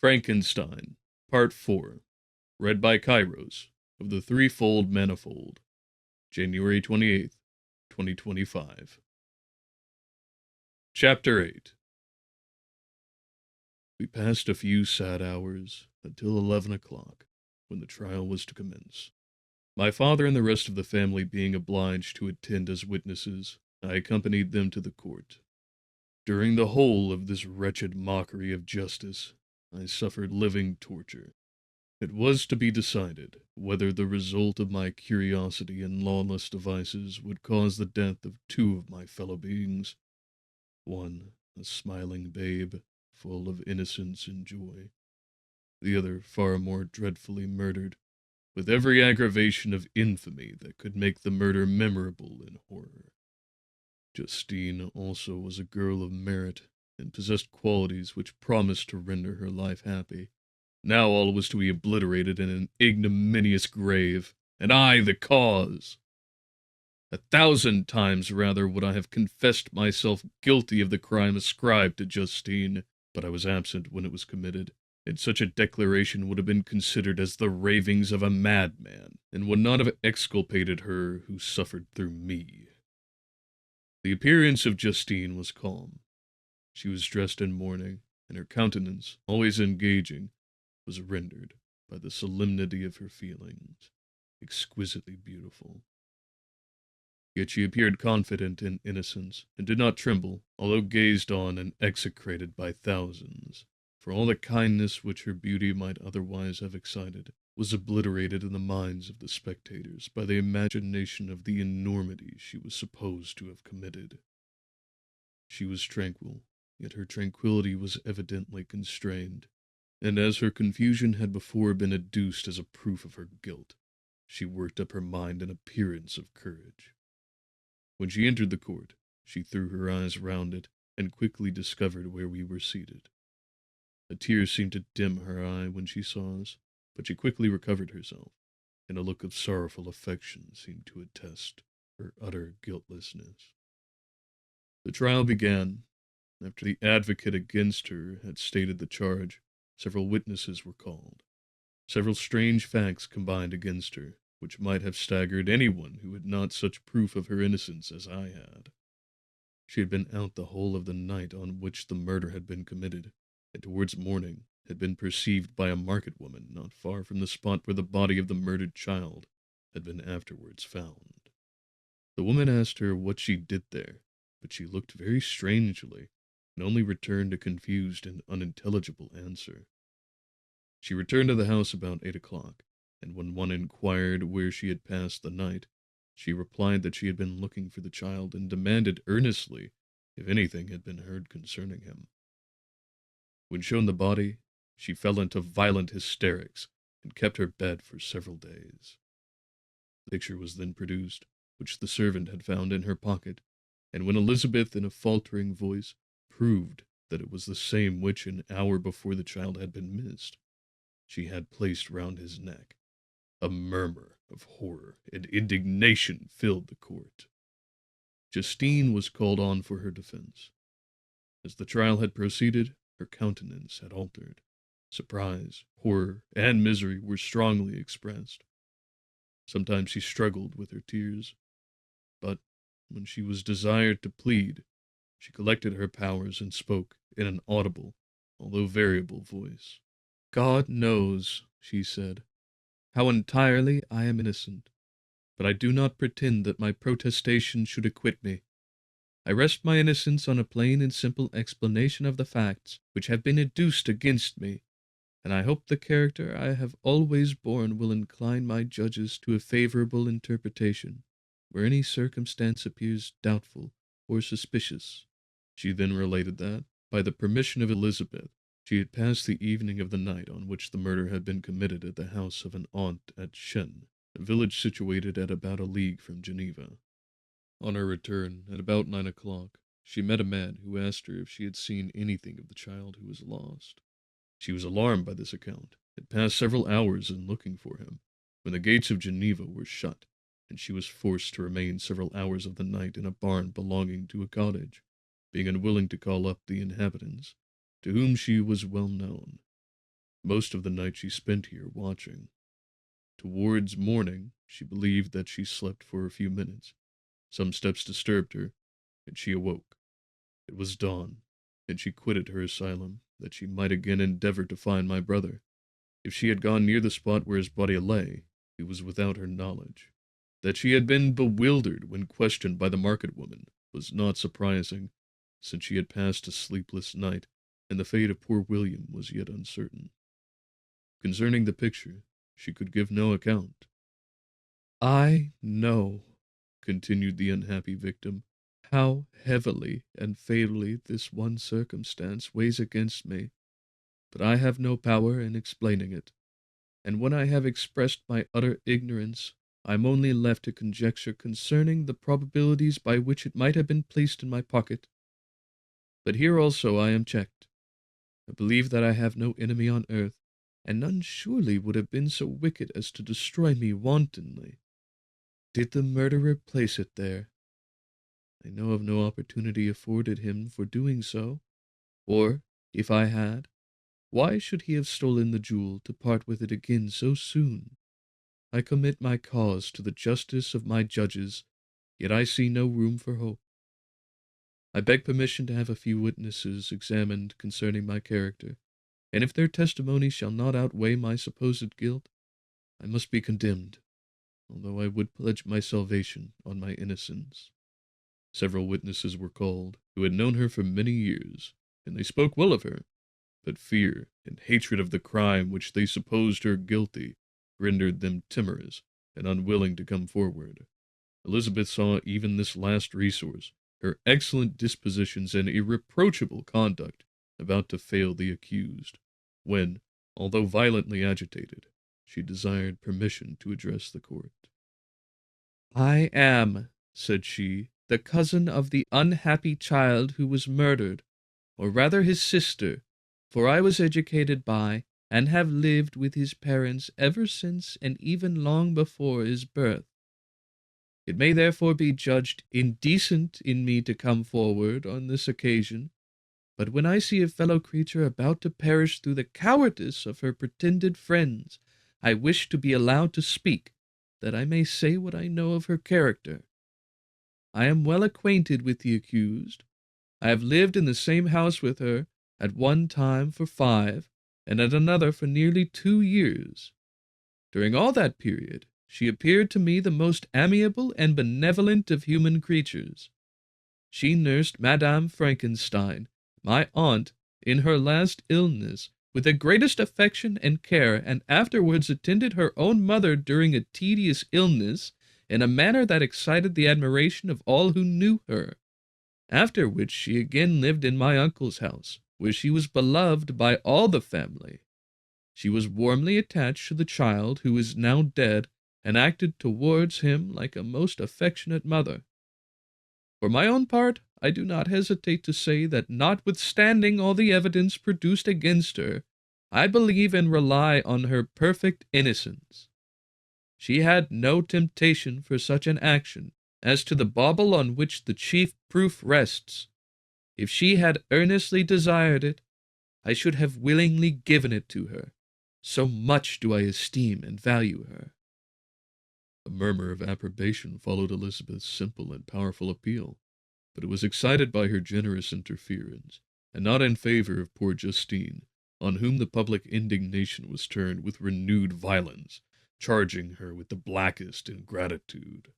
Frankenstein, Part 4, read by Kairos, of the Threefold Manifold, January 28th, 2025. Chapter 8. We passed a few sad hours until 11 o'clock, when the trial was to commence. My father and the rest of the family being obliged to attend as witnesses, I accompanied them to the court. During the whole of this wretched mockery of justice, I suffered living torture. It was to be decided whether the result of my curiosity and lawless devices would cause the death of two of my fellow beings. One, a smiling babe, full of innocence and joy. The other far more dreadfully murdered, with every aggravation of infamy that could make the murder memorable in horror. Justine also was a girl of merit, and possessed qualities which promised to render her life happy. Now all was to be obliterated in an ignominious grave, and I the cause. 1,000 times rather would I have confessed myself guilty of the crime ascribed to Justine, but I was absent when it was committed, and such a declaration would have been considered as the ravings of a madman, and would not have exculpated her who suffered through me. The appearance of Justine was calm. She was dressed in mourning, and her countenance, always engaging, was rendered, by the solemnity of her feelings, exquisitely beautiful. Yet she appeared confident in innocence, and did not tremble, although gazed on and execrated by thousands, for all the kindness which her beauty might otherwise have excited was obliterated in the minds of the spectators by the imagination of the enormity she was supposed to have committed. She was tranquil, yet her tranquillity was evidently constrained, and as her confusion had before been adduced as a proof of her guilt, she worked up her mind an appearance of courage. When she entered the court, she threw her eyes round it, and quickly discovered where we were seated. A tear seemed to dim her eye when she saw us, but she quickly recovered herself, and a look of sorrowful affection seemed to attest her utter guiltlessness. The trial began. After the advocate against her had stated the charge, several witnesses were called. Several strange facts combined against her, which might have staggered anyone who had not such proof of her innocence as I had. She had been out the whole of the night on which the murder had been committed, and towards morning had been perceived by a market woman not far from the spot where the body of the murdered child had been afterwards found. The woman asked her what she did there, but she looked very strangely, and only returned a confused and unintelligible answer. She returned to the house about 8 o'clock, and when one inquired where she had passed the night, she replied that she had been looking for the child, and demanded earnestly if anything had been heard concerning him. When shown the body, she fell into violent hysterics, and kept her bed for several days. The picture was then produced, which the servant had found in her pocket, and when Elizabeth, in a faltering voice, proved that it was the same which an hour before the child had been missed, she had placed round his neck, a murmur of horror and indignation filled the court. Justine was called on for her defense. As the trial had proceeded, her countenance had altered. Surprise, horror, and misery were strongly expressed. Sometimes she struggled with her tears, but when she was desired to plead, she collected her powers and spoke in an audible, although variable voice. "God knows," she said, "how entirely I am innocent, but I do not pretend that my protestation should acquit me. I rest my innocence on a plain and simple explanation of the facts which have been adduced against me, and I hope the character I have always borne will incline my judges to a favorable interpretation, where any circumstance appears doubtful or suspicious." She then related that, by the permission of Elizabeth, she had passed the evening of the night on which the murder had been committed at the house of an aunt at Shen, a village situated at about a league from Geneva. On her return, at about 9 o'clock, she met a man who asked her if she had seen anything of the child who was lost. She was alarmed by this account, had passed several hours in looking for him, when the gates of Geneva were shut, and she was forced to remain several hours of the night in a barn belonging to a cottage, being unwilling to call up the inhabitants, to whom she was well known. most of the night she spent here watching. Towards morning, she believed that she slept for a few minutes. Some steps disturbed her, and she awoke. It was dawn, and she quitted her asylum, that she might again endeavor to find my brother. If she had gone near the spot where his body lay, it was without her knowledge. That she had been bewildered when questioned by the market woman was not surprising, since she had passed a sleepless night, and the fate of poor William was yet uncertain. Concerning the picture, she could give no account. I know, continued the unhappy victim, how heavily and fatally this one circumstance weighs against me, but I have no power in explaining it, and when I have expressed my utter ignorance, I am only left to conjecture concerning the probabilities by which it might have been placed in my pocket. But here also I am checked. I believe that I have no enemy on earth, and none surely would have been so wicked as to destroy me wantonly. Did the murderer place it there? I know of no opportunity afforded him for doing so, or, if I had, why should he have stolen the jewel to part with it again so soon? I commit my cause to the justice of my judges, yet I see no room for hope. I beg permission to have a few witnesses examined concerning my character, and if their testimony shall not outweigh my supposed guilt, I must be condemned, although I would pledge my salvation on my innocence. Several witnesses were called, who had known her for many years, and they spoke well of her, but fear and hatred of the crime which they supposed her guilty rendered them timorous and unwilling to come forward. Elizabeth saw even this last resource, her excellent dispositions and irreproachable conduct, about to fail the accused, when, although violently agitated, she desired permission to address the court. I am, said she, the cousin of the unhappy child who was murdered, or rather his sister, for I was educated by, and have lived with his parents ever since and even long before his birth. It may therefore be judged indecent in me to come forward on this occasion, but when I see a fellow creature about to perish through the cowardice of her pretended friends, I wish to be allowed to speak, that I may say what I know of her character. I am well acquainted with the accused. I have lived in the same house with her, at one time for 5, and at another for nearly 2 years. During all that period, she appeared to me the most amiable and benevolent of human creatures. She nursed Madame Frankenstein, my aunt, in her last illness, with the greatest affection and care, and afterwards attended her own mother during a tedious illness, in a manner that excited the admiration of all who knew her. After which she again lived in my uncle's house, where she was beloved by all the family. She was warmly attached to the child who is now dead, and acted towards him like a most affectionate mother. For my own part, I do not hesitate to say that notwithstanding all the evidence produced against her, I believe and rely on her perfect innocence. She had no temptation for such an action as to the bauble on which the chief proof rests. If she had earnestly desired it, I should have willingly given it to her. So much do I esteem and value her. A murmur of approbation followed Elizabeth's simple and powerful appeal, but it was excited by her generous interference, and not in favor of poor Justine, on whom the public indignation was turned with renewed violence, charging her with the blackest ingratitude.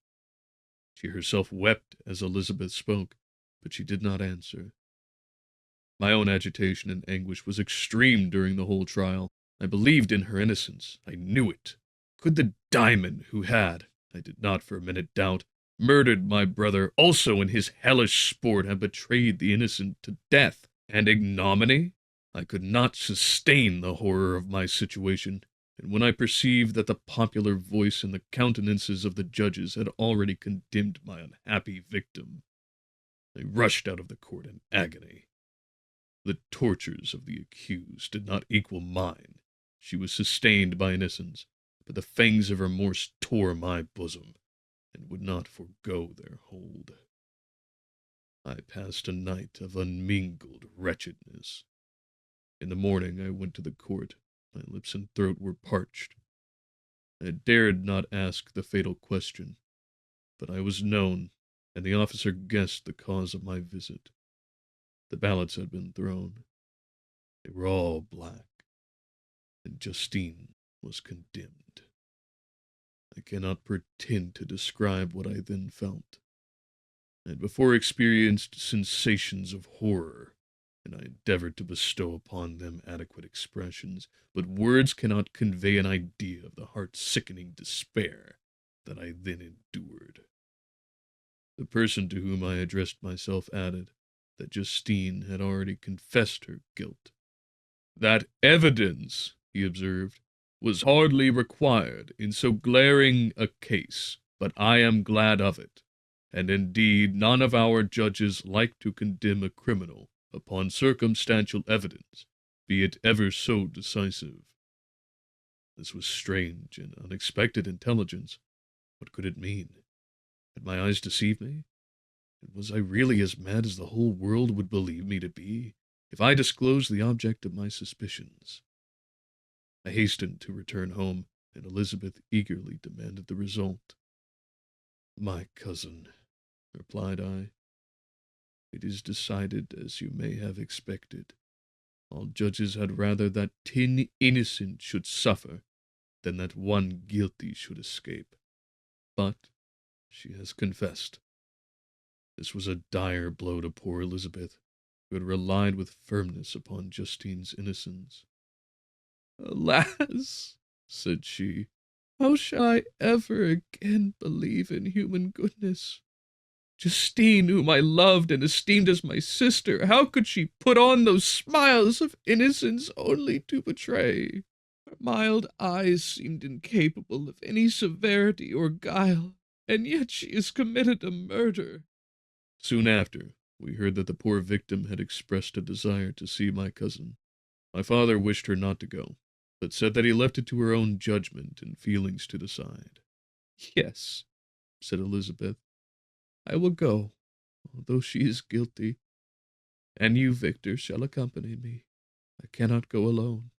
She herself wept as Elizabeth spoke, but she did not answer. My own agitation and anguish was extreme during the whole trial. I believed in her innocence. I knew it. Could the diamond who had, I did not for a minute doubt, murdered my brother also in his hellish sport have betrayed the innocent to death and ignominy? I could not sustain the horror of my situation, and when I perceived that the popular voice and the countenances of the judges had already condemned my unhappy victim, I rushed out of the court in agony. The tortures of the accused did not equal mine. She was sustained by innocence, but the fangs of remorse tore my bosom, and would not forego their hold. I passed a night of unmingled wretchedness. In the morning I went to the court. My lips and throat were parched. I dared not ask the fatal question, but I was known, and the officer guessed the cause of my visit. The ballots had been thrown. They were all black, and Justine was condemned. I cannot pretend to describe what I then felt. I had before experienced sensations of horror, and I endeavored to bestow upon them adequate expressions, but words cannot convey an idea of the heart-sickening despair that I then endured. The person to whom I addressed myself added that Justine had already confessed her guilt. That evidence, he observed, was hardly required in so glaring a case, but I am glad of it, and indeed none of our judges like to condemn a criminal upon circumstantial evidence, be it ever so decisive. This was strange and unexpected intelligence. What could it mean? Had my eyes deceived me? And was I really as mad as the whole world would believe me to be, if I disclosed the object of my suspicions? I hastened to return home, and Elizabeth eagerly demanded the result. "My cousin," replied I, "it is decided as you may have expected. All judges had rather that 10 innocent should suffer than that one guilty should escape. But she has confessed." This was a dire blow to poor Elizabeth, who had relied with firmness upon Justine's innocence. "Alas," said she, "how shall I ever again believe in human goodness? Justine, whom I loved and esteemed as my sister, how could she put on those smiles of innocence only to betray? Her mild eyes seemed incapable of any severity or guile, and yet she has committed a murder." Soon after, we heard that the poor victim had expressed a desire to see my cousin. My father wished her not to go, but said that he left it to her own judgment and feelings to decide. "Yes," said Elizabeth, "I will go, although she is guilty, and you, Victor, shall accompany me. I cannot go alone."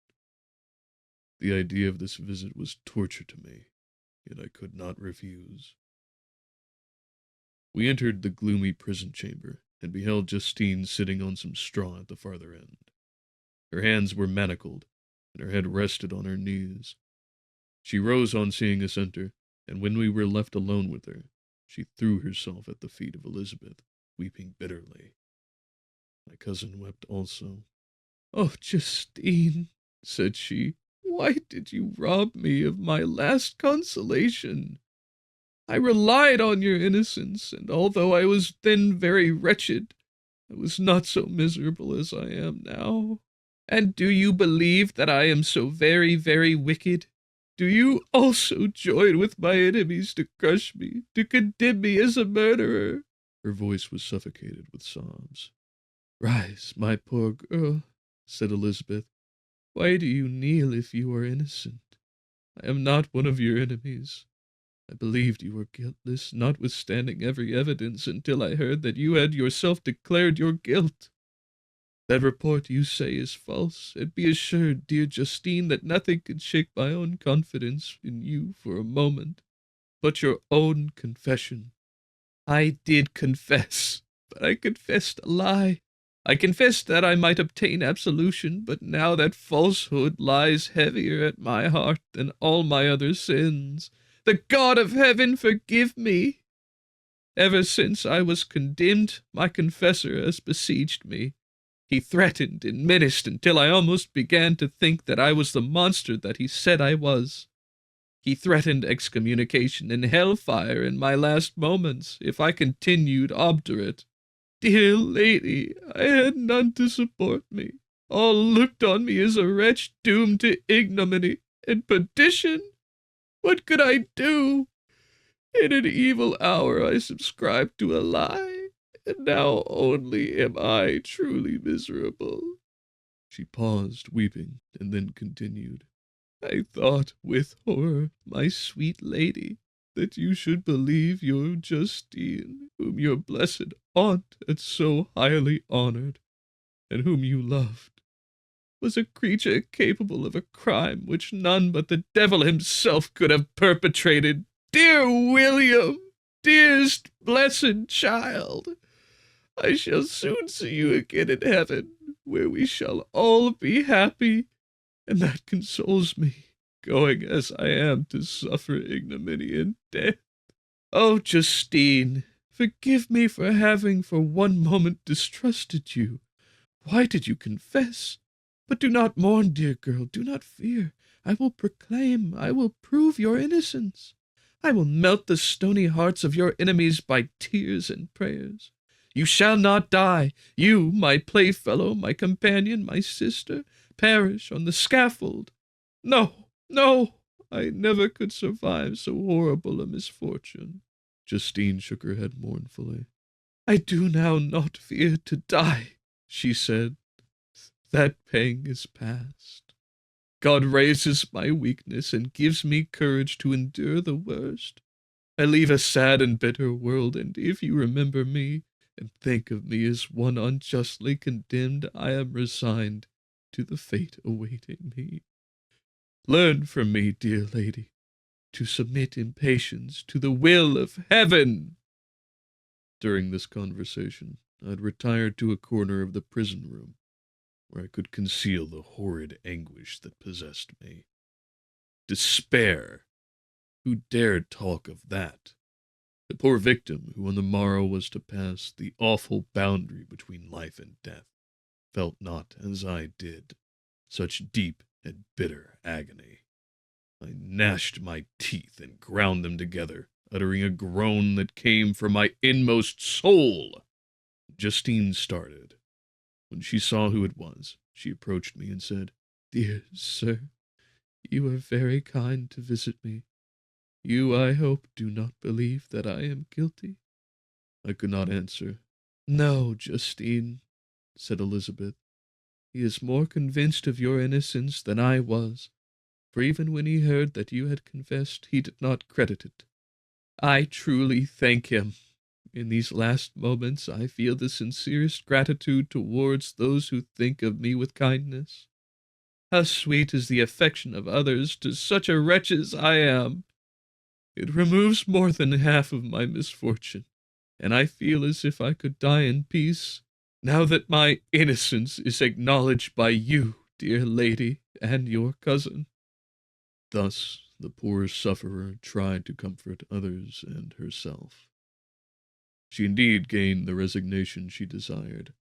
The idea of this visit was torture to me, yet I could not refuse. We entered the gloomy prison chamber, and beheld Justine sitting on some straw at the farther end. Her hands were manacled, and her head rested on her knees. She rose on seeing us enter, and when we were left alone with her, she threw herself at the feet of Elizabeth, weeping bitterly. My cousin wept also. "Oh, Justine," said she, "why did you rob me of my last consolation? I relied on your innocence, and although I was then very wretched, I was not so miserable as I am now. And do you believe that I am so very, very wicked? Do you also join with my enemies to crush me, to condemn me as a murderer?" Her voice was suffocated with sobs. "Rise, my poor girl," said Elizabeth. "Why do you kneel if you are innocent? I am not one of your enemies. I believed you were guiltless, notwithstanding every evidence, until I heard that you had yourself declared your guilt. That report you say is false, and be assured, dear Justine, that nothing can shake my own confidence in you for a moment, but your own confession. I did confess, but I confessed a lie. I confessed that I might obtain absolution, but now that falsehood lies heavier at my heart than all my other sins. The God of heaven forgive me! Ever since I was condemned, my confessor has besieged me. He threatened and menaced until I almost began to think that I was the monster that he said I was. He threatened excommunication and hellfire in my last moments if I continued obdurate. Dear lady, I had none to support me. All looked on me as a wretch doomed to ignominy and perdition. What could I do? In an evil hour I subscribed to a lie, and now only am I truly miserable." She paused, weeping, and then continued, "I thought with horror, my sweet lady, that you should believe your Justine, whom your blessed aunt had so highly honored, and whom you loved. was a creature capable of a crime which none but the devil himself could have perpetrated. Dear William, dearest blessed child, I shall soon see you again in heaven, where we shall all be happy, and that consoles me, going as I am to suffer ignominy and death. Oh, Justine, forgive me for having for one moment distrusted you. Why did you confess? But do not mourn, dear girl, do not fear. I will proclaim, I will prove your innocence. I will melt the stony hearts of your enemies by tears and prayers. You shall not die. You, my playfellow, my companion, my sister, perish on the scaffold. No, no, I never could survive so horrible a misfortune. Justine shook her head mournfully. I do now not fear to die, she said. That pang is past. God raises my weakness and gives me courage to endure the worst. I leave a sad and bitter world, and if you remember me and think of me as one unjustly condemned, I am resigned to the fate awaiting me. Learn from me, dear lady, to submit in patience to the will of heaven. During this conversation, I had retired to a corner of the prison room, where I could conceal the horrid anguish that possessed me. Despair! Who dared talk of that? The poor victim, who on the morrow was to pass the awful boundary between life and death, felt not, as I did, such deep and bitter agony. I gnashed my teeth and ground them together, uttering a groan that came from my inmost soul. Justine started. When she saw who it was, she approached me and said, Dear sir, you are very kind to visit me. You, I hope, do not believe that I am guilty? I could not answer. No, Justine, said Elizabeth. He is more convinced of your innocence than I was, for even when he heard that you had confessed, he did not credit it. I truly thank him. In these last moments I feel the sincerest gratitude towards those who think of me with kindness. How sweet is the affection of others to such a wretch as I am! It removes more than half of my misfortune, and I feel as if I could die in peace, now that my innocence is acknowledged by you, dear lady, and your cousin. Thus the poor sufferer tried to comfort others and herself. She indeed gained the resignation she desired,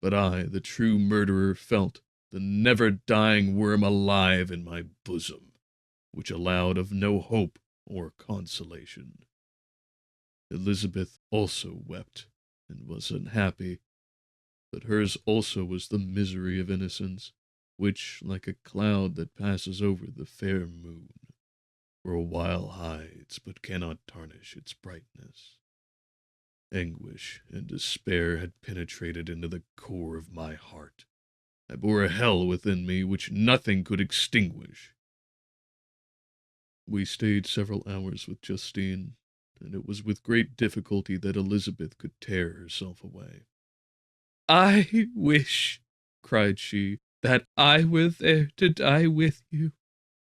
but I, the true murderer, felt the never-dying worm alive in my bosom, which allowed of no hope or consolation. Elizabeth also wept and was unhappy, but hers also was the misery of innocence, which, like a cloud that passes over the fair moon, for a while hides, but cannot tarnish its brightness. Anguish and despair had penetrated into the core of my heart. I bore a hell within me which nothing could extinguish. We stayed several hours with Justine, and it was with great difficulty that Elizabeth could tear herself away. I wish, cried she, that I were there to die with you.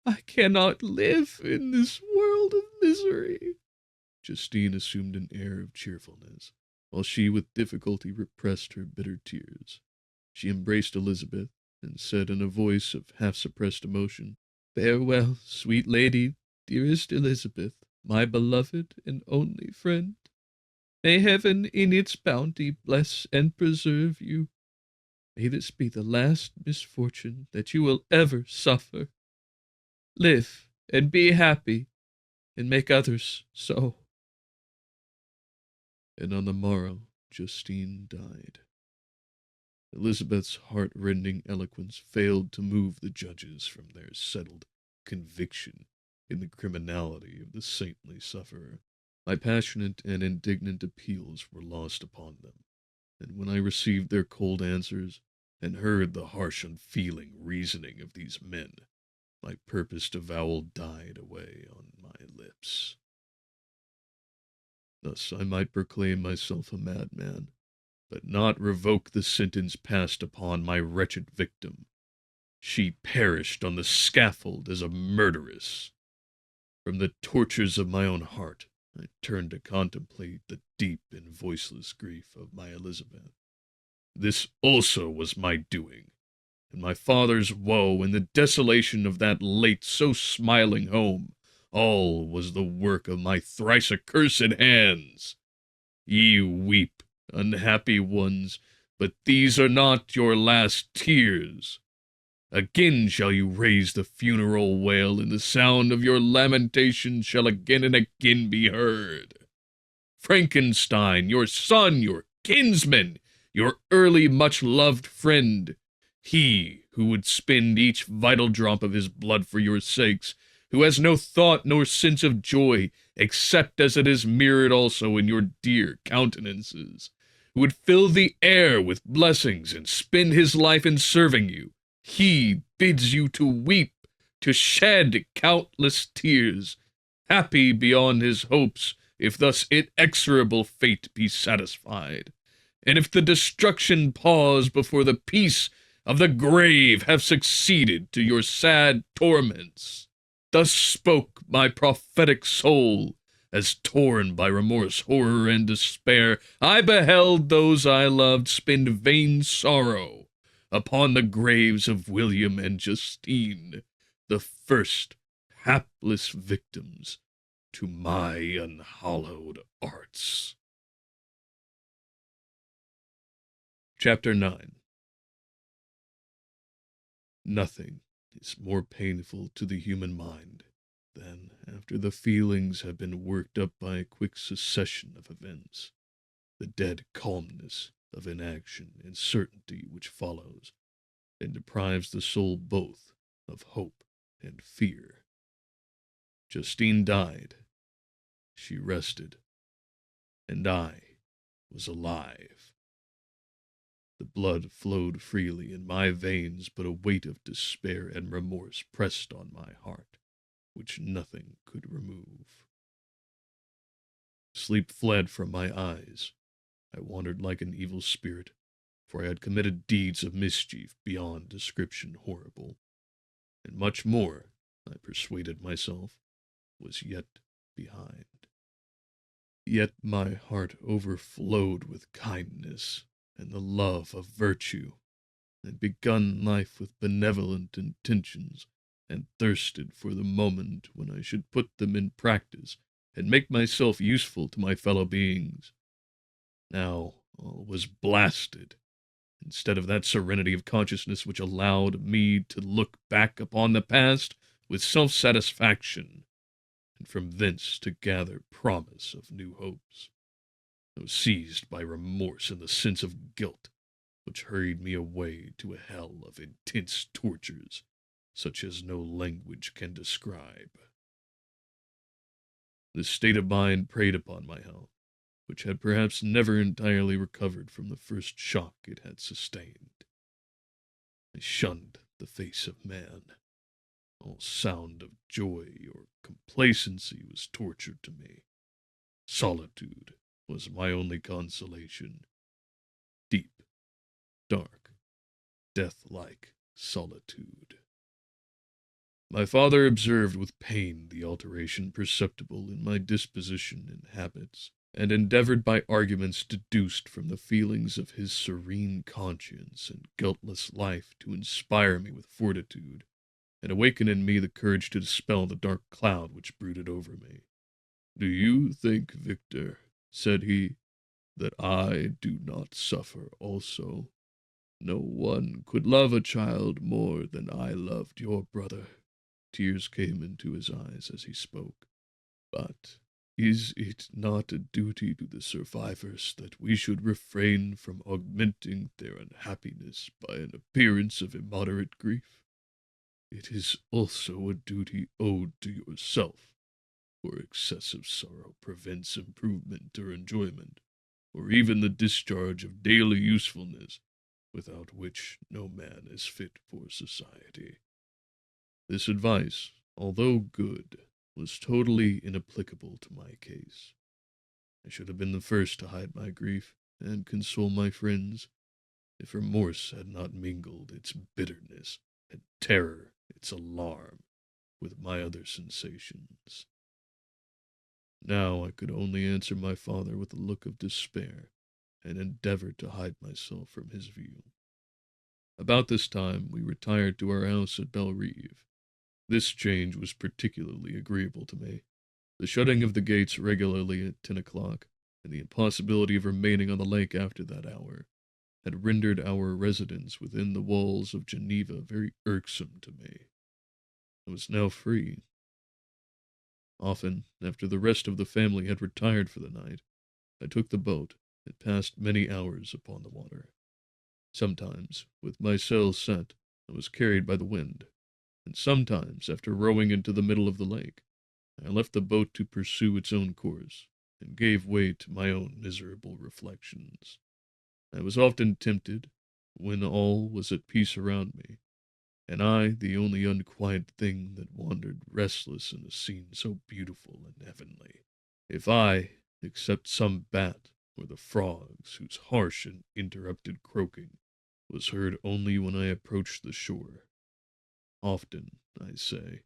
I cannot live in this world of misery. Justine assumed an air of cheerfulness, while she with difficulty repressed her bitter tears. She embraced Elizabeth, and said in a voice of half-suppressed emotion, Farewell, sweet lady, dearest Elizabeth, my beloved and only friend. May heaven in its bounty bless and preserve you. May this be the last misfortune that you will ever suffer. Live and be happy, and make others so. And on the morrow Justine died. Elizabeth's heart-rending eloquence failed to move the judges from their settled conviction in the criminality of the saintly sufferer. My passionate and indignant appeals were lost upon them, and when I received their cold answers, and heard the harsh unfeeling reasoning of these men, my purposed avowal died away on my lips. Thus I might proclaim myself a madman, but not revoke the sentence passed upon my wretched victim, She perished on the scaffold as a murderess. From the tortures of my own heart, I turned to contemplate the deep and voiceless grief of my Elizabeth. This also was my doing, and my father's woe and the desolation of that late so smiling home, all was the work of my thrice accursed hands. Ye weep, unhappy ones, but these are not your last tears. Again shall you raise the funeral wail, and the sound of your lamentation shall again and again be heard. Frankenstein, your son, your kinsman, your early much-loved friend, he who would spend each vital drop of his blood for your sakes, who has no thought nor sense of joy, except as it is mirrored also in your dear countenances, who would fill the air with blessings and spend his life in serving you, he bids you to weep, to shed countless tears, happy beyond his hopes, if thus inexorable fate be satisfied, and if the destruction pause before the peace of the grave have succeeded to your sad torments. Thus spoke my prophetic soul, as torn by remorse, horror, and despair, I beheld those I loved spend vain sorrow upon the graves of William and Justine, the first hapless victims to my unhallowed arts. Chapter 9. Nothing is more painful to the human mind than, after the feelings have been worked up by a quick succession of events, the dead calmness of inaction and certainty which follows, and deprives the soul both of hope and fear. Justine died. She rested, and I was alive. The blood flowed freely in my veins, but a weight of despair and remorse pressed on my heart, which nothing could remove. Sleep fled from my eyes. I wandered like an evil spirit, for I had committed deeds of mischief beyond description horrible, and much more, I persuaded myself, was yet behind. Yet my heart overflowed with kindness and the love of virtue, and begun life with benevolent intentions, and thirsted for the moment when I should put them in practice and make myself useful to my fellow beings. Now all was blasted. Instead of that serenity of consciousness which allowed me to look back upon the past with self-satisfaction, and from thence to gather promise of new hopes, I was seized by remorse and the sense of guilt, which hurried me away to a hell of intense tortures, such as no language can describe. This state of mind preyed upon my health, which had perhaps never entirely recovered from the first shock it had sustained. I shunned the face of man. All sound of joy or complacency was torture to me. Solitude was my only consolation. Deep, dark, death-like solitude. My father observed with pain the alteration perceptible in my disposition and habits, and endeavored by arguments deduced from the feelings of his serene conscience and guiltless life to inspire me with fortitude, and awaken in me the courage to dispel the dark cloud which brooded over me. "Do you think, Victor," said he, "that I do not suffer also? No one could love a child more than I loved your brother." Tears came into his eyes as he spoke. "But is it not a duty to the survivors that we should refrain from augmenting their unhappiness by an appearance of immoderate grief? It is also a duty owed to yourself, for excessive sorrow prevents improvement or enjoyment, or even the discharge of daily usefulness, without which no man is fit for society." This advice, although good, was totally inapplicable to my case. I should have been the first to hide my grief and console my friends, if remorse had not mingled its bitterness and terror its alarm with my other sensations. Now I could only answer my father with a look of despair, and endeavor to hide myself from his view. About this time we retired to our house at Belrive. This change was particularly agreeable to me. The shutting of the gates regularly at 10 o'clock, and the impossibility of remaining on the lake after that hour, had rendered our residence within the walls of Geneva very irksome to me. I was now free. Often, after the rest of the family had retired for the night, I took the boat and passed many hours upon the water. Sometimes, with my sails set, I was carried by the wind, and sometimes, after rowing into the middle of the lake, I left the boat to pursue its own course, and gave way to my own miserable reflections. I was often tempted, when all was at peace around me, and I the only unquiet thing that wandered restless in a scene so beautiful and heavenly, if I, except some bat, or the frogs whose harsh and interrupted croaking was heard only when I approached the shore. Often, I say,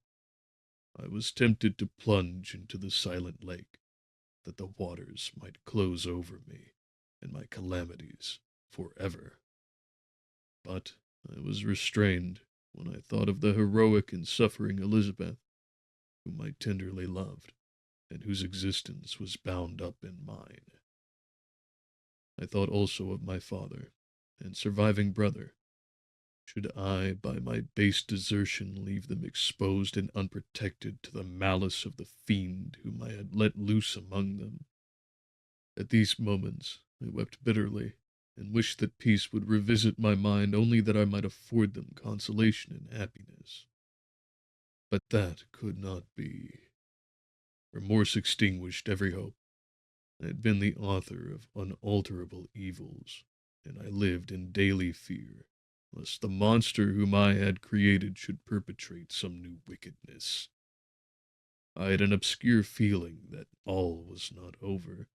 I was tempted to plunge into the silent lake, that the waters might close over me and my calamities forever. But I was restrained when I thought of the heroic and suffering Elizabeth, whom I tenderly loved, and whose existence was bound up in mine. I thought also of my father and surviving brother. Should I, by my base desertion, leave them exposed and unprotected to the malice of the fiend whom I had let loose among them? At these moments I wept bitterly, and wished that peace would revisit my mind only that I might afford them consolation and happiness. But that could not be. Remorse extinguished every hope. I had been the author of unalterable evils, and I lived in daily fear lest the monster whom I had created should perpetrate some new wickedness. I had an obscure feeling that all was not over,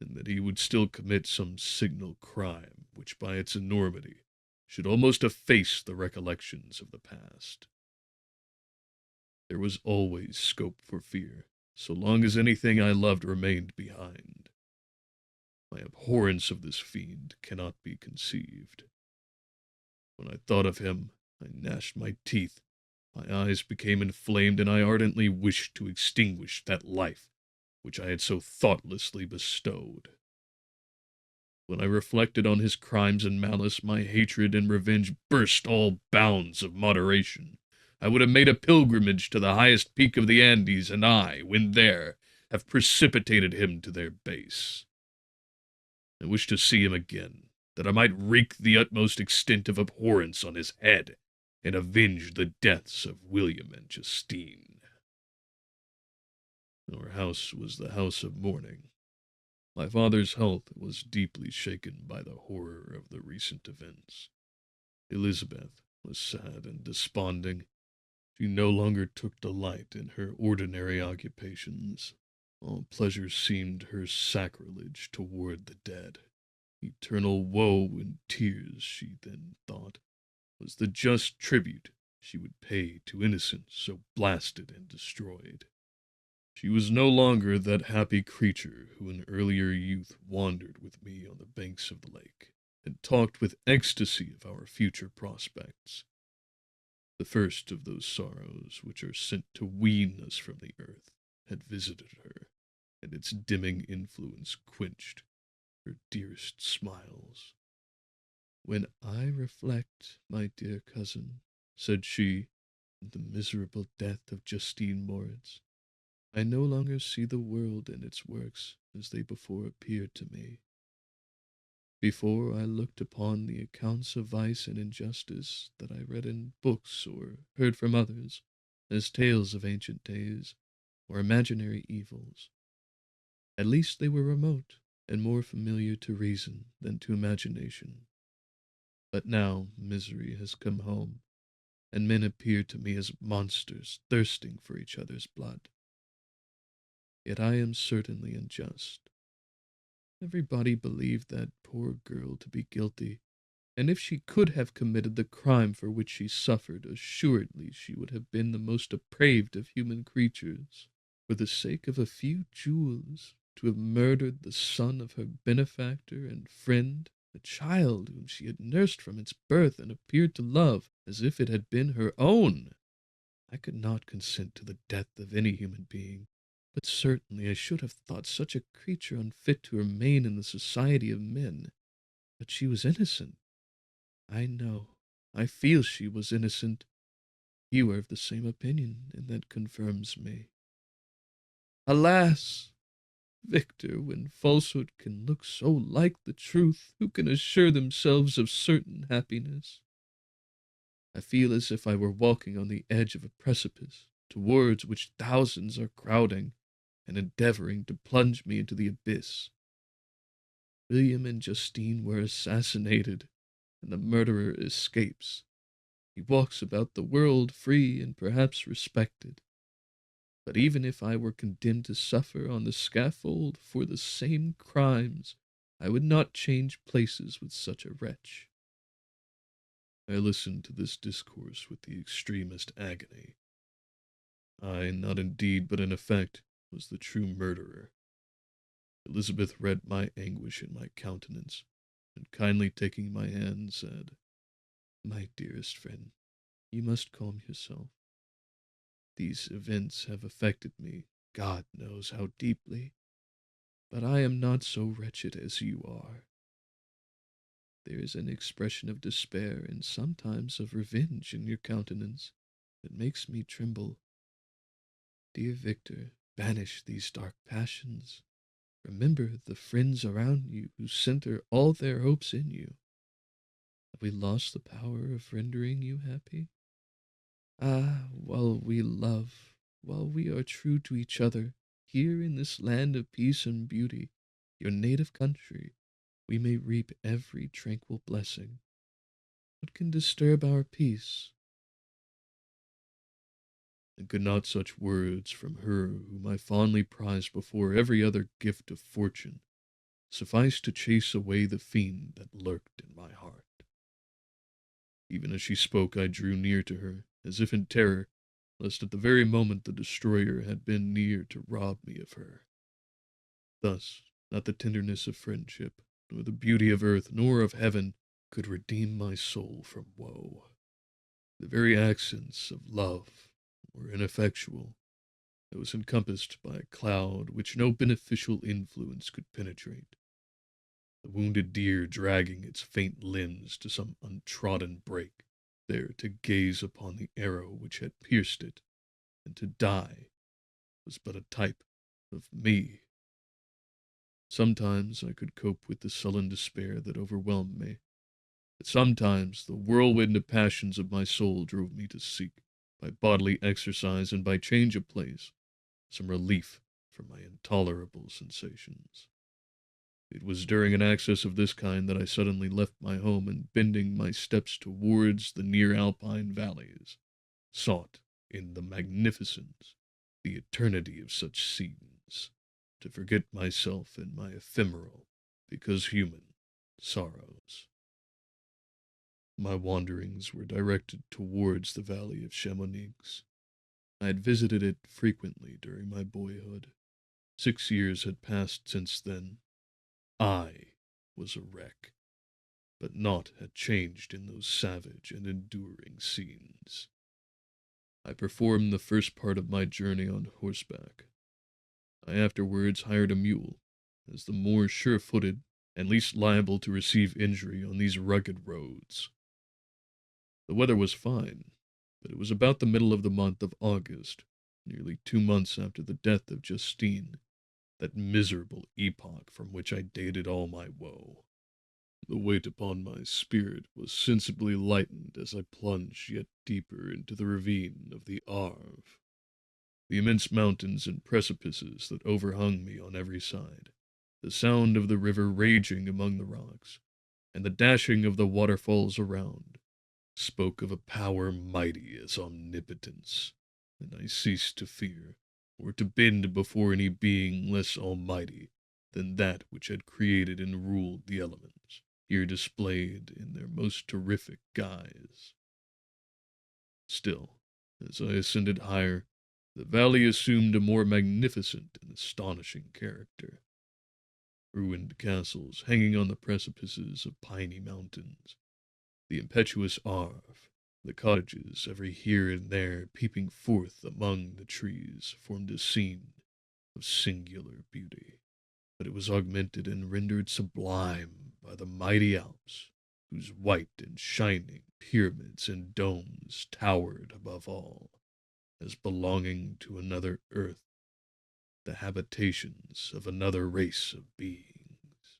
and that he would still commit some signal crime which by its enormity should almost efface the recollections of the past. There was always scope for fear, so long as anything I loved remained behind. My abhorrence of this fiend cannot be conceived. When I thought of him, I gnashed my teeth, my eyes became inflamed, and I ardently wished to extinguish that life which I had so thoughtlessly bestowed. When I reflected on his crimes and malice, my hatred and revenge burst all bounds of moderation. I would have made a pilgrimage to the highest peak of the Andes, and I, when there, have precipitated him to their base. I wish to see him again, that I might wreak the utmost extent of abhorrence on his head, and avenge the deaths of William and Justine. Our house was the house of mourning. My father's health was deeply shaken by the horror of the recent events. Elizabeth was sad and desponding. She no longer took delight in her ordinary occupations. All pleasure seemed her sacrilege toward the dead. Eternal woe and tears, she then thought, was the just tribute she would pay to innocence so blasted and destroyed. She was no longer that happy creature who in earlier youth wandered with me on the banks of the lake, and talked with ecstasy of our future prospects. The first of those sorrows which are sent to wean us from the earth had visited her, and its dimming influence quenched her dearest smiles. "When I reflect, my dear cousin," said she, "on the miserable death of Justine Moritz, I no longer see the world and its works as they before appeared to me. Before I looked upon the accounts of vice and injustice that I read in books or heard from others as tales of ancient days or imaginary evils. At least they were remote and more familiar to reason than to imagination. But now misery has come home, and men appear to me as monsters thirsting for each other's blood. Yet I am certainly unjust. Everybody believed that poor girl to be guilty, And if she could have committed the crime for which she suffered, assuredly she would have been the most depraved of human creatures. For the sake of a few jewels, to have murdered the son of her benefactor and friend, a child whom she had nursed from its birth and appeared to love as if it had been her own. I could not consent to the death of any human being, but certainly I should have thought such a creature unfit to remain in the society of men. But she was innocent. I know, I feel she was innocent. You are of the same opinion, and that confirms me. Alas! Victor, when falsehood can look so like the truth, who can assure themselves of certain happiness? I feel as if I were walking on the edge of a precipice, towards which thousands are crowding and endeavoring to plunge me into the abyss. William and Justine were assassinated, and the murderer escapes. He walks about the world free and perhaps respected. But even if I were condemned to suffer on the scaffold for the same crimes, I would not change places with such a wretch. I listened to this discourse with the extremest agony. I, not in deed but in effect, was the true murderer. Elizabeth read my anguish in my countenance, and kindly taking my hand, said, "My dearest friend, you must calm yourself. These events have affected me, God knows how deeply, but I am not so wretched as you are. There is an expression of despair and sometimes of revenge in your countenance that makes me tremble. Dear Victor, banish these dark passions. Remember the friends around you who center all their hopes in you. Have we lost the power of rendering you happy? Ah, while we love, while we are true to each other, here in this land of peace and beauty, your native country, we may reap every tranquil blessing. What can disturb our peace? And could not such words from her whom I fondly prized before every other gift of fortune suffice to chase away the fiend that lurked in my heart? Even as she spoke, I drew near to her, as if in terror, lest at the very moment the destroyer had been near to rob me of her. Thus, not the tenderness of friendship, nor the beauty of earth, nor of heaven, could redeem my soul from woe. The very accents of love were ineffectual. It was encompassed by a cloud which no beneficial influence could penetrate. The wounded deer dragging its faint limbs to some untrodden brake, there to gaze upon the arrow which had pierced it, and to die, was but a type of me. Sometimes I could cope with the sullen despair that overwhelmed me, but sometimes the whirlwind of passions of my soul drove me to seek, by bodily exercise and by change of place, some relief from my intolerable sensations. It was during an access of this kind that I suddenly left my home and, bending my steps towards the near alpine valleys, sought, in the magnificence, the eternity of such scenes, to forget myself in my ephemeral, because human, sorrows. My wanderings were directed towards the valley of Chamonix. I had visited it frequently during my boyhood. 6 years had passed since then. I was a wreck, but naught had changed in those savage and enduring scenes. I performed the first part of my journey on horseback. I afterwards hired a mule, as the more sure-footed and least liable to receive injury on these rugged roads. The weather was fine, but it was about the middle of the month of August, nearly 2 months after the death of Justine, that miserable epoch from which I dated all my woe. The weight upon my spirit was sensibly lightened as I plunged yet deeper into the ravine of the Arve. The immense mountains and precipices that overhung me on every side, the sound of the river raging among the rocks, and the dashing of the waterfalls around, spoke of a power mighty as omnipotence, and I ceased to fear, or to bend before any being less almighty than that which had created and ruled the elements, here displayed in their most terrific guise. Still, as I ascended higher, the valley assumed a more magnificent and astonishing character. Ruined castles hanging on the precipices of piny mountains, the impetuous Arve, the cottages every here and there peeping forth among the trees, formed a scene of singular beauty. But it was augmented and rendered sublime by the mighty Alps, whose white and shining pyramids and domes towered above all, as belonging to another earth, the habitations of another race of beings.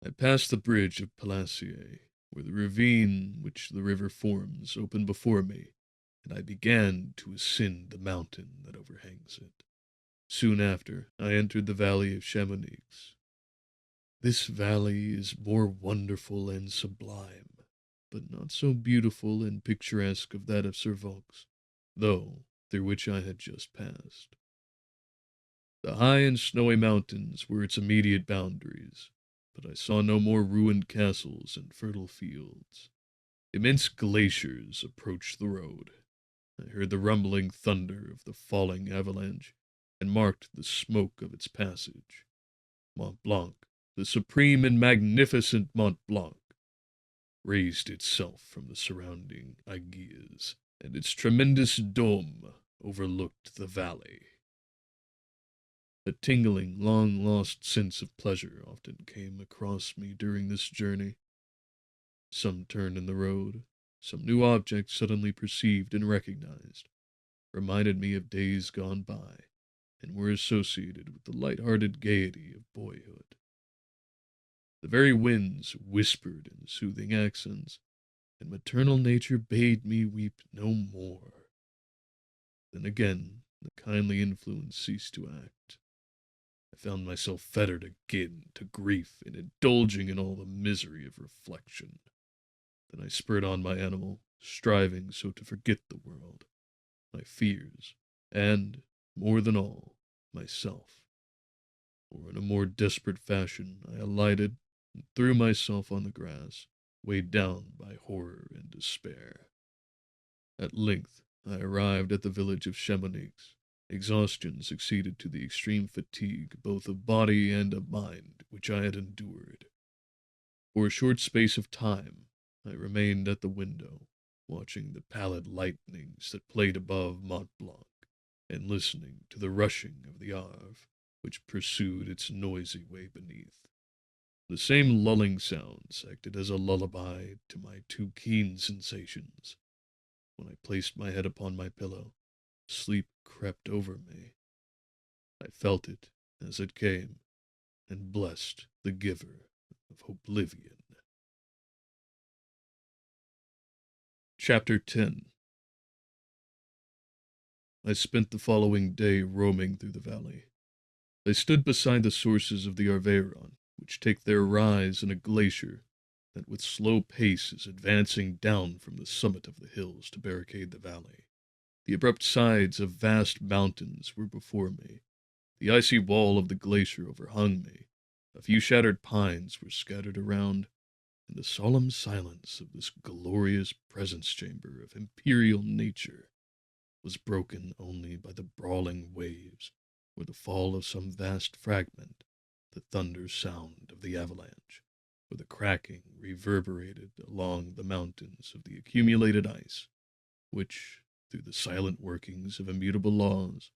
I passed the bridge of Palacier, where the ravine which the river forms opened before me, and I began to ascend the mountain that overhangs it. Soon after, I entered the valley of Chamonix. This valley is more wonderful and sublime, but not so beautiful and picturesque of that of Servox, though through which I had just passed. The high and snowy mountains were its immediate boundaries, but I saw no more ruined castles and fertile fields. Immense glaciers approached the road. I heard the rumbling thunder of the falling avalanche, and marked the smoke of its passage. Mont Blanc, the supreme and magnificent Mont Blanc, raised itself from the surrounding aiguilles, and its tremendous dome overlooked the valley. A tingling, long-lost sense of pleasure often came across me during this journey. Some turn in the road, some new object suddenly perceived and recognized, reminded me of days gone by, and were associated with the light-hearted gaiety of boyhood. The very winds whispered in soothing accents, and maternal nature bade me weep no more. Then again the kindly influence ceased to act. I found myself fettered again to grief and indulging in all the misery of reflection. Then I spurred on my animal, striving so to forget the world, my fears, and, more than all, myself. Or in a more desperate fashion I alighted and threw myself on the grass, weighed down by horror and despair. At length I arrived at the village of Chamonix. Exhaustion succeeded to the extreme fatigue both of body and of mind which I had endured. For a short space of time I remained at the window, watching the pallid lightnings that played above Mont Blanc, and listening to the rushing of the Arve, which pursued its noisy way beneath. The same lulling sounds acted as a lullaby to my too keen sensations. When I placed my head upon my pillow, sleep crept over me. I felt it as it came, and blessed the giver of oblivion. Chapter 10. I spent the following day roaming through the valley. I stood beside the sources of the Arveyron, which take their rise in a glacier that with slow pace is advancing down from the summit of the hills to barricade the valley. The abrupt sides of vast mountains were before me. The icy wall of the glacier overhung me. A few shattered pines were scattered around, and the solemn silence of this glorious presence chamber of imperial nature was broken only by the brawling waves or the fall of some vast fragment, the thunder sound of the avalanche, or the cracking reverberated along the mountains of the accumulated ice, which, through the silent workings of immutable laws,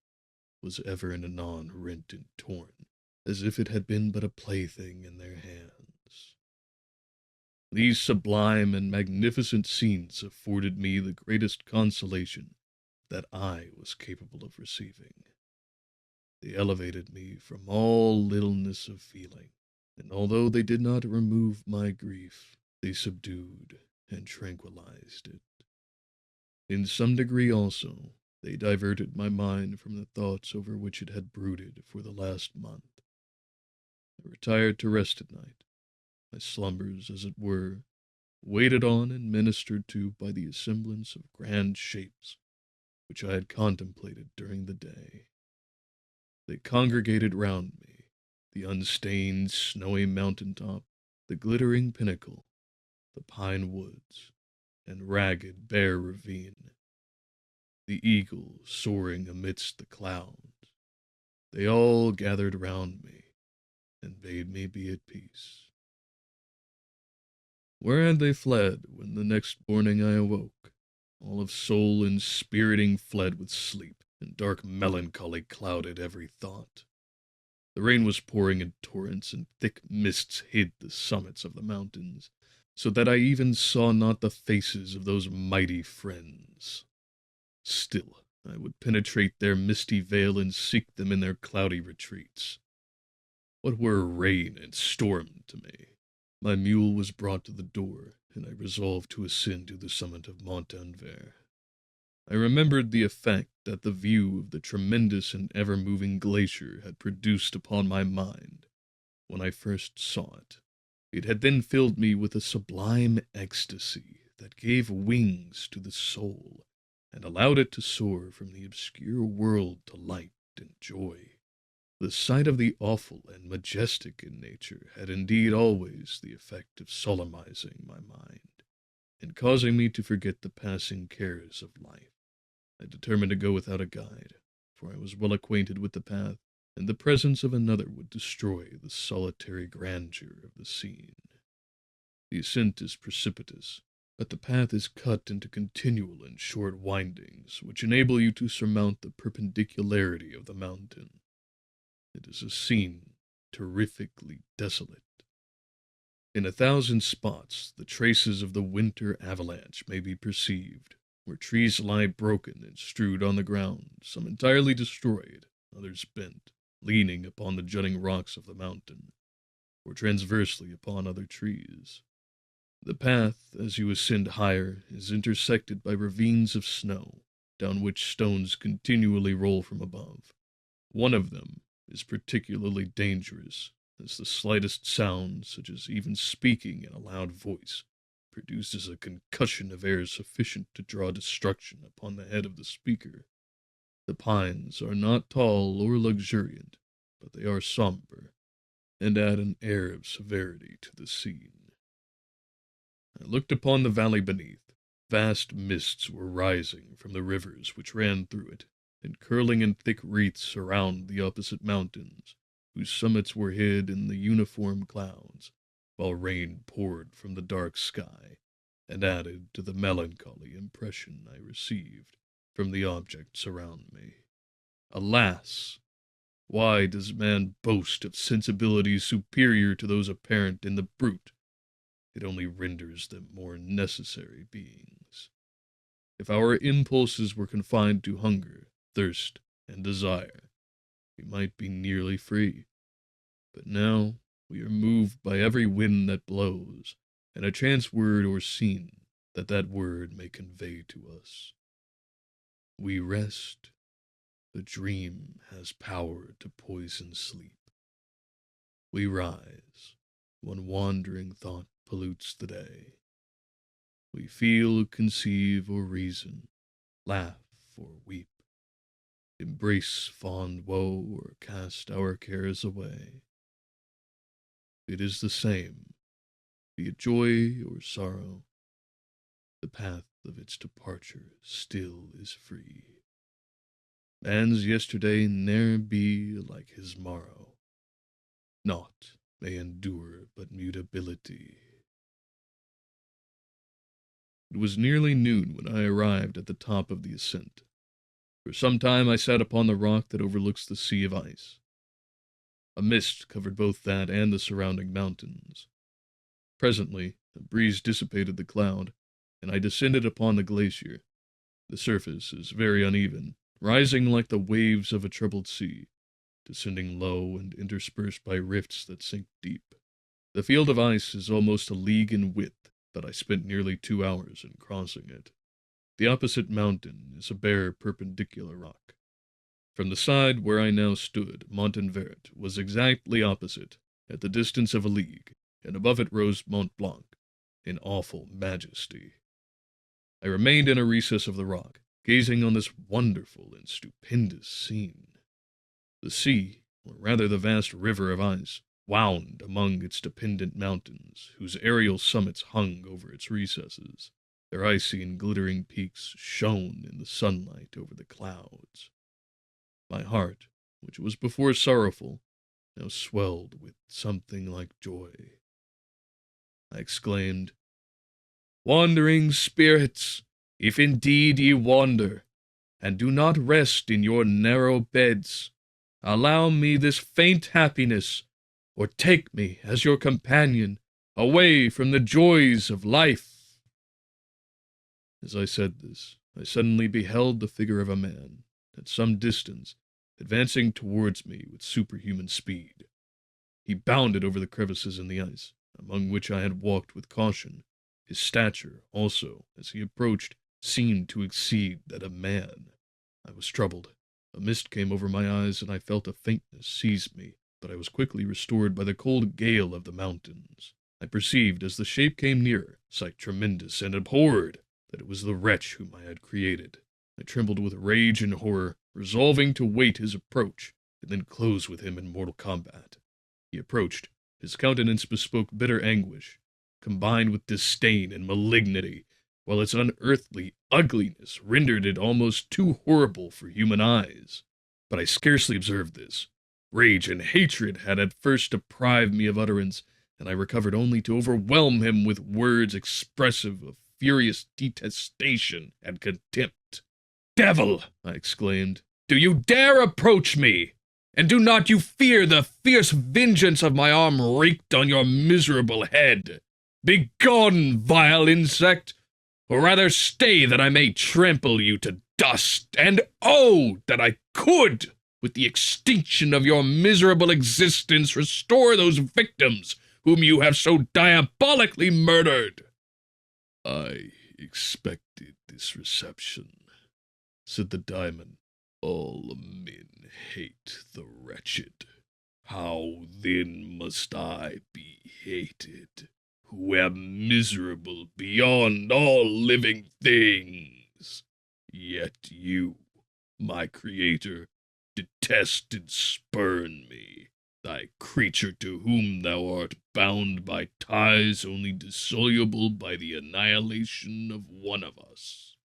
was ever and anon rent and torn, as if it had been but a plaything in their hands. These sublime and magnificent scenes afforded me the greatest consolation that I was capable of receiving. They elevated me from all littleness of feeling, and although they did not remove my grief, they subdued and tranquilized it. In some degree also, they diverted my mind from the thoughts over which it had brooded for the last month. I retired to rest at night, my slumbers, as it were, waited on and ministered to by the assemblance of grand shapes which I had contemplated during the day. They congregated round me, the unstained, snowy mountain top, The glittering pinnacle, the pine woods, and ragged bare ravine, the eagle soaring amidst the clouds, they all gathered round me and bade me be at peace. Where had they fled when the next morning I awoke, all of soul inspiriting fled with sleep, and dark melancholy clouded every thought? The rain was pouring in torrents, and thick mists hid the summits of the mountains, so that I even saw not the faces of those mighty friends. Still, I would penetrate their misty veil and seek them in their cloudy retreats. What were rain and storm to me? My mule was brought to the door, and I resolved to ascend to the summit of Montanvert. I remembered the effect that the view of the tremendous and ever-moving glacier had produced upon my mind when I first saw it. It had then filled me with a sublime ecstasy that gave wings to the soul and allowed it to soar from the obscure world to light and joy. The sight of the awful and majestic in nature had indeed always the effect of solemnizing my mind, and causing me to forget the passing cares of life. I determined to go without a guide, for I was well acquainted with the path, and the presence of another would destroy the solitary grandeur of the scene. The ascent is precipitous, but the path is cut into continual and short windings, which enable you to surmount the perpendicularity of the mountain. It is a scene terrifically desolate. In 1,000 spots, the traces of the winter avalanche may be perceived, where trees lie broken and strewed on the ground, some entirely destroyed, others bent, leaning upon the jutting rocks of the mountain, or transversely upon other trees. The path, as you ascend higher, is intersected by ravines of snow, down which stones continually roll from above. One of them is particularly dangerous, as the slightest sound, such as even speaking in a loud voice, produces a concussion of air sufficient to draw destruction upon the head of the speaker. The pines are not tall or luxuriant, but they are somber, and add an air of severity to the scene. I looked upon the valley beneath. Vast mists were rising from the rivers which ran through it, and curling in thick wreaths around the opposite mountains, whose summits were hid in the uniform clouds, while rain poured from the dark sky, and added to the melancholy impression I received from the objects around me. Alas! Why does man boast of sensibilities superior to those apparent in the brute? It only renders them more necessary beings. If our impulses were confined to hunger, thirst, and desire, we might be nearly free. But now we are moved by every wind that blows, and a chance word or scene that word may convey to us. We rest. The dream has power to poison sleep. We rise. One wandering thought pollutes the day. We feel, conceive, or reason, laugh or weep, embrace fond woe, or cast our cares away. It is the same, be it joy or sorrow. The path of its departure still is free. Man's yesterday ne'er be like his morrow. Naught may endure but mutability. It was nearly noon when I arrived at the top of the ascent. For some time I sat upon the rock that overlooks the sea of ice. A mist covered both that and the surrounding mountains. Presently, a breeze dissipated the cloud, and I descended upon the glacier. The surface is very uneven, rising like the waves of a troubled sea, descending low and interspersed by rifts that sink deep. The field of ice is almost a league in width, but I spent nearly 2 hours in crossing it. The opposite mountain is a bare perpendicular rock. From the side where I now stood, Montanvert was exactly opposite, at the distance of a league, and above it rose Mont Blanc, in awful majesty. I remained in a recess of the rock, gazing on this wonderful and stupendous scene. The sea, or rather the vast river of ice, wound among its dependent mountains, whose aerial summits hung over its recesses. Their icy and glittering peaks shone in the sunlight over the clouds. My heart, which was before sorrowful, now swelled with something like joy. I exclaimed, "Wandering spirits, if indeed ye wander, and do not rest in your narrow beds, allow me this faint happiness, or take me as your companion away from the joys of life." As I said this, I suddenly beheld the figure of a man, at some distance, advancing towards me with superhuman speed. He bounded over the crevices in the ice, among which I had walked with caution. His stature, also, as he approached, seemed to exceed that of man. I was troubled. A mist came over my eyes, and I felt a faintness seize me, but I was quickly restored by the cold gale of the mountains. I perceived, as the shape came nearer, sight tremendous, and abhorred, that it was the wretch whom I had created. I trembled with rage and horror, resolving to wait his approach, and then close with him in mortal combat. He approached. His countenance bespoke bitter anguish, combined with disdain and malignity, while its unearthly ugliness rendered it almost too horrible for human eyes. But I scarcely observed this. Rage and hatred had at first deprived me of utterance, and I recovered only to overwhelm him with words expressive of furious detestation and contempt. "Devil!" I exclaimed, "do you dare approach me? And do not you fear the fierce vengeance of my arm wreaked on your miserable head? Begone, vile insect, or rather stay that I may trample you to dust, and oh, that I could, with the extinction of your miserable existence, restore those victims whom you have so diabolically murdered." "I expected this reception," said the Daimon. "All men hate the wretched. How then must I be hated, who am miserable beyond all living things? Yet you, my creator, detest and spurn me, thy creature to whom thou art bound by ties only dissoluble by the annihilation of one of us.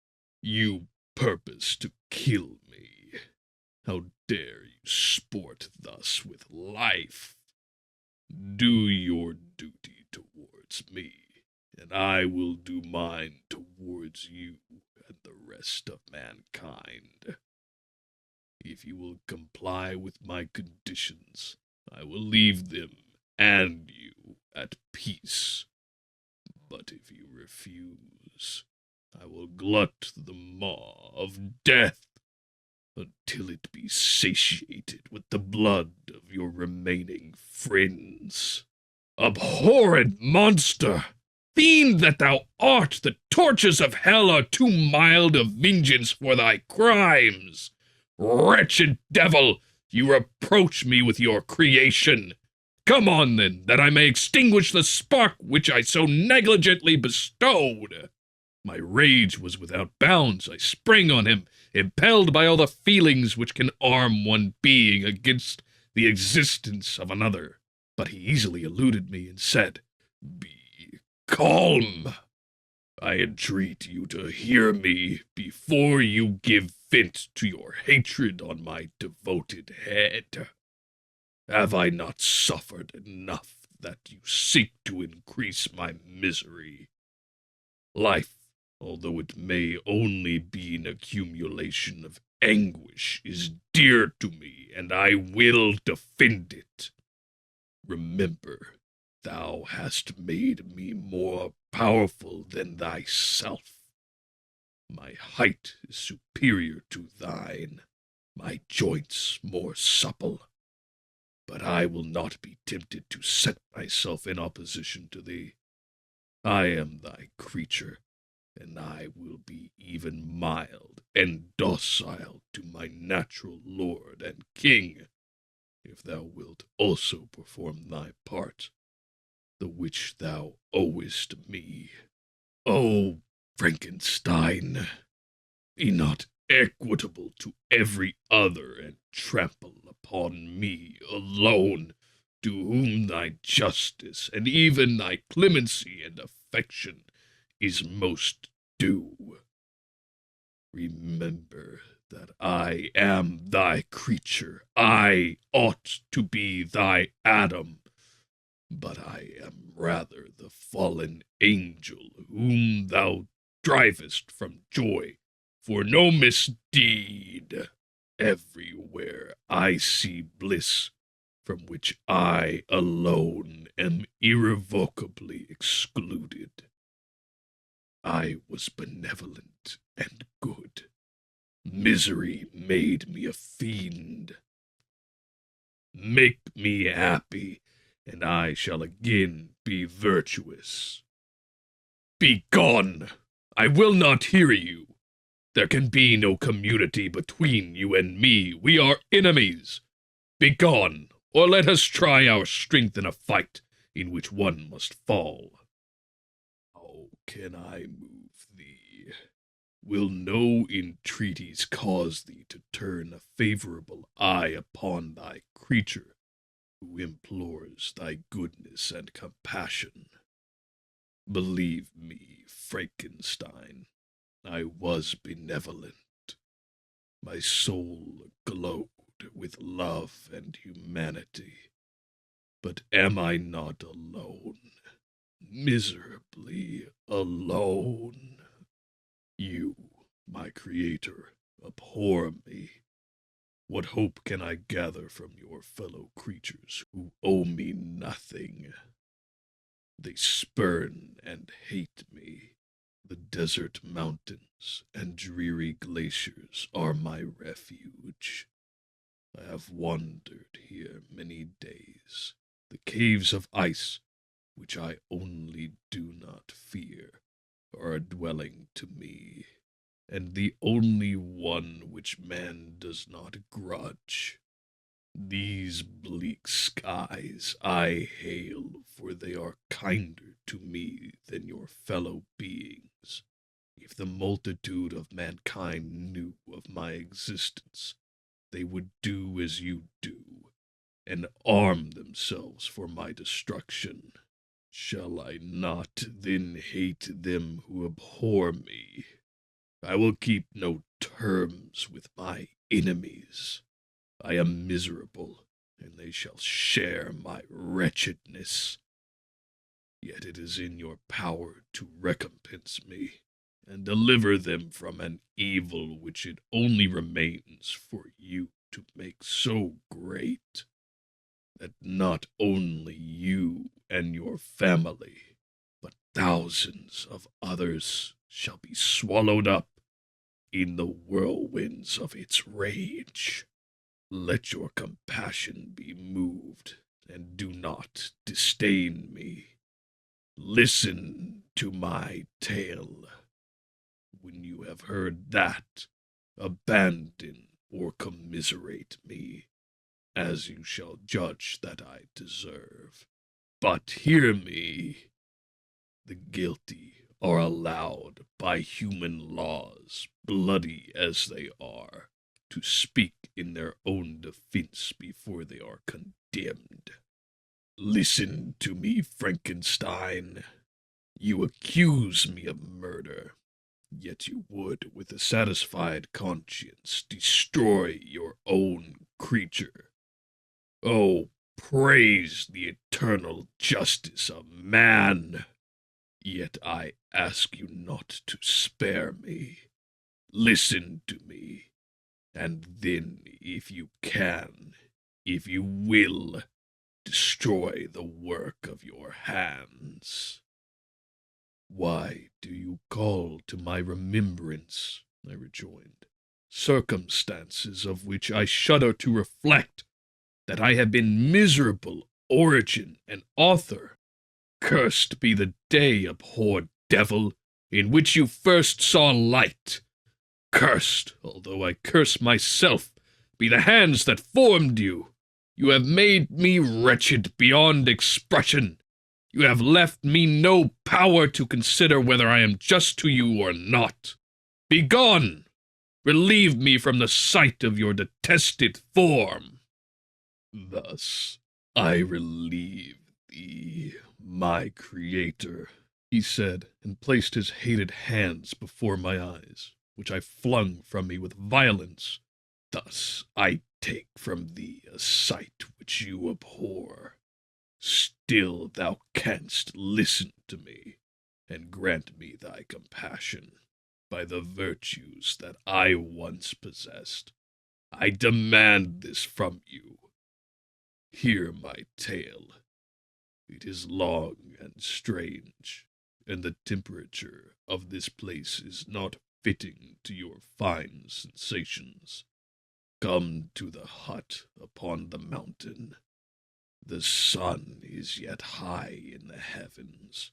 You purpose to kill me. How dare you sport thus with life? Do your duty towards me, and I will do mine towards you and the rest of mankind. If you will comply with my conditions, I will leave them and you at peace. But if you refuse, I will glut the maw of death until it be satiated with the blood of your remaining friends. Abhorred monster! Fiend that thou art, the tortures of hell are too mild a vengeance for thy crimes. Wretched devil, you reproach me with your creation. Come on, then, that I may extinguish the spark which I so negligently bestowed." My rage was without bounds. I sprang on him, impelled by all the feelings which can arm one being against the existence of another. But he easily eluded me and said, "Be calm. I entreat you to hear me before you give vent to your hatred on my devoted head. Have I not suffered enough that you seek to increase my misery? Life, although it may only be an accumulation of anguish, is dear to me, and I will defend it. Remember, thou hast made me more powerful than thyself. My height is superior to thine, my joints more supple. But I will not be tempted to set myself in opposition to thee. I am thy creature, and I will be even mild and docile to my natural lord and king, if thou wilt also perform thy part, the which thou owest me. O Frankenstein, be not equitable to every other, and trample upon me alone, to whom thy justice and even thy clemency and affection is most due. Remember that I am thy creature. I ought to be thy Adam, but I am rather the fallen angel whom thou drivest from joy for no misdeed. Everywhere I see bliss from which I alone am irrevocably excluded. I was benevolent and good. Misery made me a fiend. Make me happy, and I shall again be virtuous. Begone! I will not hear you. There can be no community between you and me. We are enemies. Begone, or let us try our strength in a fight in which one must fall. How can I move thee? Will no entreaties cause thee to turn a favorable eye upon thy creature, who implores thy goodness and compassion? Believe me, Frankenstein, I was benevolent. My soul glowed with love and humanity. But am I not alone? Miserably alone? You, my creator, abhor me. What hope can I gather from your fellow creatures who owe me nothing? They spurn and hate me. The desert mountains and dreary glaciers are my refuge. I have wandered here many days. The caves of ice, which I only do not fear, are a dwelling to me, and the only one which man does not grudge. These bleak skies I hail, for they are kinder to me than your fellow beings. If the multitude of mankind knew of my existence, they would do as you do, and arm themselves for my destruction. Shall I not then hate them who abhor me? I will keep no terms with my enemies. I am miserable, and they shall share my wretchedness. Yet it is in your power to recompense me, and deliver them from an evil which it only remains for you to make so great, that not only you and your family, but thousands of others shall be swallowed up in the whirlwinds of its rage. Let your compassion be moved, and do not disdain me. Listen to my tale. When you have heard that, abandon or commiserate me, as you shall judge that I deserve. But hear me. The guilty are allowed by human laws, bloody as they are, to speak in their own defense before they are condemned. Listen to me, Frankenstein. You accuse me of murder, yet you would, with a satisfied conscience, destroy your own creature. Oh, praise the eternal justice of man! Yet I ask you not to spare me. Listen to me, and then, if you can, if you will, destroy the work of your hands. Why do you call to my remembrance, I rejoined, circumstances of which I shudder to reflect, that I have been miserable origin and author? Cursed be the day, abhorred devil, in which you first saw light. Cursed, although I curse myself, be the hands that formed you. You have made me wretched beyond expression. You have left me no power to consider whether I am just to you or not. Begone! Relieve me from the sight of your detested form. Thus I relieve thee, my creator, he said, and placed his hated hands before my eyes, which I flung from me with violence. Thus I take from thee a sight which you abhor. Still thou canst listen to me, and grant me thy compassion. By the virtues that I once possessed, I demand this from you. Hear my tale. It is long and strange, and the temperature of this place is not fitting to your fine sensations. Come to the hut upon the mountain. The sun is yet high in the heavens.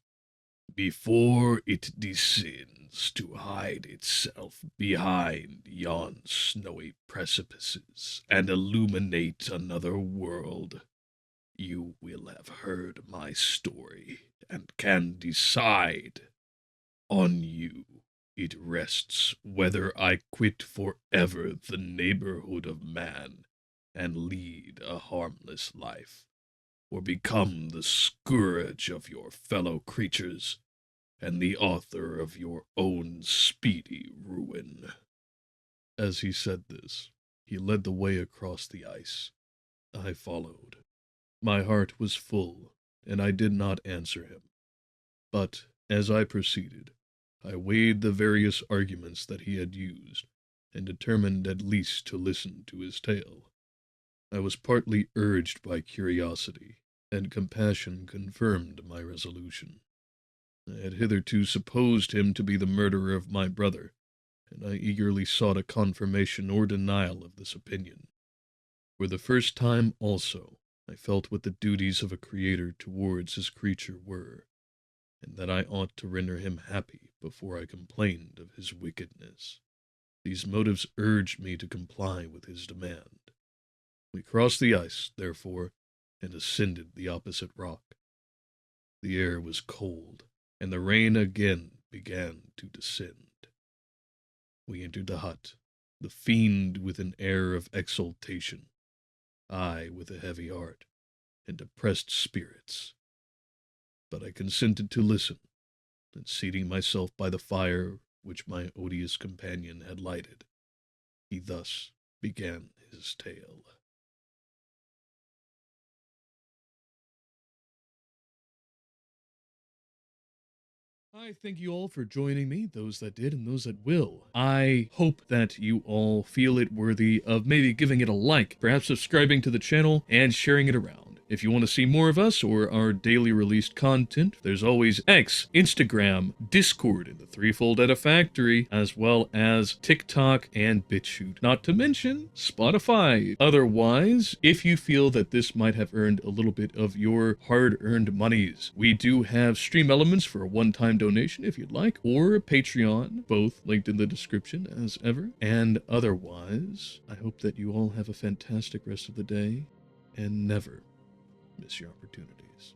Before it descends to hide itself behind yon snowy precipices and illuminate another world, you will have heard my story and can decide. On you it rests whether I quit forever the neighborhood of man and lead a harmless life, or become the scourge of your fellow creatures and the author of your own speedy ruin. As he said this, he led the way across the ice. I followed. My heart was full, and I did not answer him. But, as I proceeded, I weighed the various arguments that he had used, and determined at least to listen to his tale. I was partly urged by curiosity, and compassion confirmed my resolution. I had hitherto supposed him to be the murderer of my brother, and I eagerly sought a confirmation or denial of this opinion. For the first time also, I felt what the duties of a creator towards his creature were, and that I ought to render him happy before I complained of his wickedness. These motives urged me to comply with his demand. We crossed the ice, therefore, and ascended the opposite rock. The air was cold, and the rain again began to descend. We entered the hut, the fiend with an air of exultation, I with a heavy heart and depressed spirits. But I consented to listen, and seating myself by the fire which my odious companion had lighted, he thus began his tale. I thank you all for joining me, those that did and those that will. I hope that you all feel it worthy of maybe giving it a like, perhaps subscribing to the channel, and sharing it around. If you want to see more of us or our daily released content, there's always X, Instagram, Discord, and the Threefold Edifactory, as well as TikTok and Bitchute. Not to mention Spotify. Otherwise, if you feel that this might have earned a little bit of your hard-earned monies, we do have Streamelements for a one-time donation if you'd like, or Patreon, both linked in the description as ever. And otherwise, I hope that you all have a fantastic rest of the day, and never miss your opportunities.